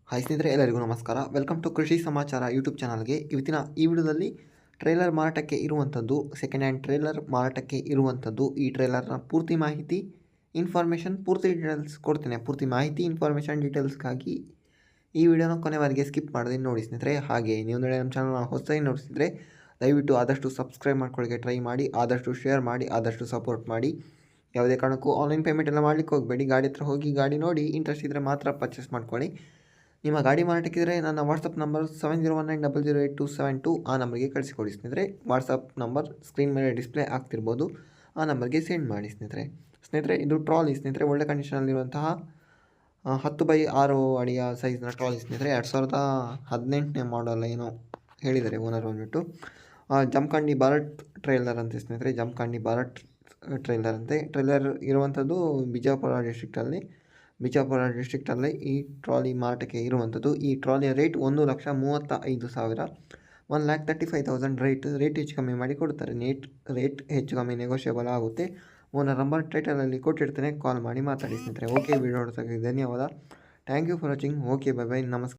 Hi ಸ್ನೇಹಿತರೆ, ಎಲ್ಲರಿಗೂ ನಮಸ್ಕಾರ. ವೆಲ್ಕಮ್ ಟು ಕೃಷಿ ಸಮಾಚಾರ ಯೂಟ್ಯೂಬ್ ಚಾನಲ್ಗೆ. ಇವತ್ತಿನ ಈ ವಿಡಿಯೋದಲ್ಲಿ ಟ್ರೇಲರ್ ಮಾರಾಟಕ್ಕೆ ಇರುವಂಥದ್ದು, ಸೆಕೆಂಡ್ ಹ್ಯಾಂಡ್ ಟ್ರೇಲರ್ ಮಾರಾಟಕ್ಕೆ ಇರುವಂಥದ್ದು. ಈ ಟ್ರೇಲರ್ನ ಪೂರ್ತಿ ಮಾಹಿತಿ, ಇನ್ಫಾರ್ಮೇಷನ್, ಪೂರ್ತಿ ಡೀಟೇಲ್ಸ್ ಕೊಡ್ತೇನೆ. ಪೂರ್ತಿ ಮಾಹಿತಿ, ಇನ್ಫಾರ್ಮೇಷನ್, ಡೀಟೇಲ್ಸ್ಗಾಗಿ ಈ ವಿಡಿಯೋನ ಕೊನೆವರೆಗೆ ಸ್ಕಿಪ್ ಮಾಡದೆ ನೋಡಿ ಸ್ನೇಹಿತರೆ. ಹಾಗೆ ನೀವು ನಮ್ಮ ಚಾನಲ್ನ ಹೊಸದಾಗಿ ನೋಡಿಸಿದರೆ ದಯವಿಟ್ಟು ಆದಷ್ಟು ಸಬ್ಸ್ಕ್ರೈಬ್ ಮಾಡ್ಕೊಳ್ಳೋಕ್ಕೆ ಟ್ರೈ ಮಾಡಿ, ಆದಷ್ಟು ಶೇರ್ ಮಾಡಿ, ಆದಷ್ಟು ಸಪೋರ್ಟ್ ಮಾಡಿ. ಯಾವುದೇ ಕಾರಣಕ್ಕೂ ಆನ್ಲೈನ್ ಪೇಮೆಂಟ್ ಎಲ್ಲ ಮಾಡಲಿಕ್ಕೆ ಹೋಗಬೇಡಿ. ಗಾಡಿ ಹತ್ರ ಹೋಗಿ ಗಾಡಿ ನೋಡಿ ಇಂಟ್ರೆಸ್ಟ್ ಇದ್ದರೆ ಮಾತ್ರ ಪರ್ಚೇಸ್ ಮಾಡ್ಕೊಳ್ಳಿ. ನಿಮ್ಮ ಗಾಡಿ ಮಾರಾಟಕ್ಕಿದ್ರೆ ನನ್ನ ವಾಟ್ಸಪ್ ನಂಬರ್ 7019008272 ಆ ನಂಬರ್ಗೆ ಕಳಿಸಿಕೊಡಿ ಸ್ನೇಹಿತರೆ. ವಾಟ್ಸಪ್ ನಂಬರ್ ಸ್ಕ್ರೀನ್ ಮೇಲೆ ಡಿಸ್ಪ್ಲೇ ಆಗ್ತಿರ್ಬೋದು, ಆ ನಂಬರ್ಗೆ ಸೆಂಡ್ ಮಾಡಿ ಸ್ನೇಹಿತರೆ. ಇದು ಟ್ರಾಲಿ ಸ್ನೇಹಿತರೆ, ಒಳ್ಳೆ ಕಂಡೀಷನಲ್ಲಿರುವಂತಹ 10x6 ಅಡಿಯ ಸೈಜ್ನ ಟ್ರಾಲಿ ಸ್ನೇಹಿತರೆ. 2018ನೇ ಮಾಡಲ್ ಏನೋ ಹೇಳಿದ್ದಾರೆ ಓನರ್ ಬಂದ್ಬಿಟ್ಟು. ಜಮಖಂಡಿ ಭಾರತ್ ಟ್ರೇಲರ್ ಅಂತೆ ಸ್ನೇಹಿತರೆ, ಜಮಖಂಡಿ ಭಾರತ್ ಟ್ರೇಲರ್ ಅಂತೆ. ಟ್ರೇಲರ್ ಇರುವಂಥದ್ದು ಬಿಜಾಪುರ ಡಿಸ್ಟ್ರಿಕ್ಟಲ್ಲಿ ಈ ಟ್ರಾಲಿ ಮಾರಾಟಕ್ಕೆ ಇರುವಂಥದ್ದು. ಈ ಟ್ರಾಲಿಯ ರೇಟ್ 1,35,000, 1,35,000 ರೇಟ್ ಹೆಚ್ಚು ಕಮ್ಮಿ ಮಾಡಿ ಕೊಡ್ತಾರೆ. ರೇಟ್ ಹೆಚ್ಚು ಕಮ್ಮಿ ನೆಗೋಷಿಯಬಲ್ ಆಗುತ್ತೆ. ಓನರ್ ನಂಬರ್ ಟೈಟಲಲ್ಲಿ ಕೊಟ್ಟಿರ್ತೇನೆ, ಕಾಲ್ ಮಾಡಿ ಮಾತಾಡಿ ಸ್ನೇಹಿತರೆ. ಓಕೆ, ವಿಡಿಯೋ ನೋಡೋದಕ್ಕೆ ಧನ್ಯವಾದ. Thank you for watching. Okay, bye bye, ನಮಸ್ಕಾರ.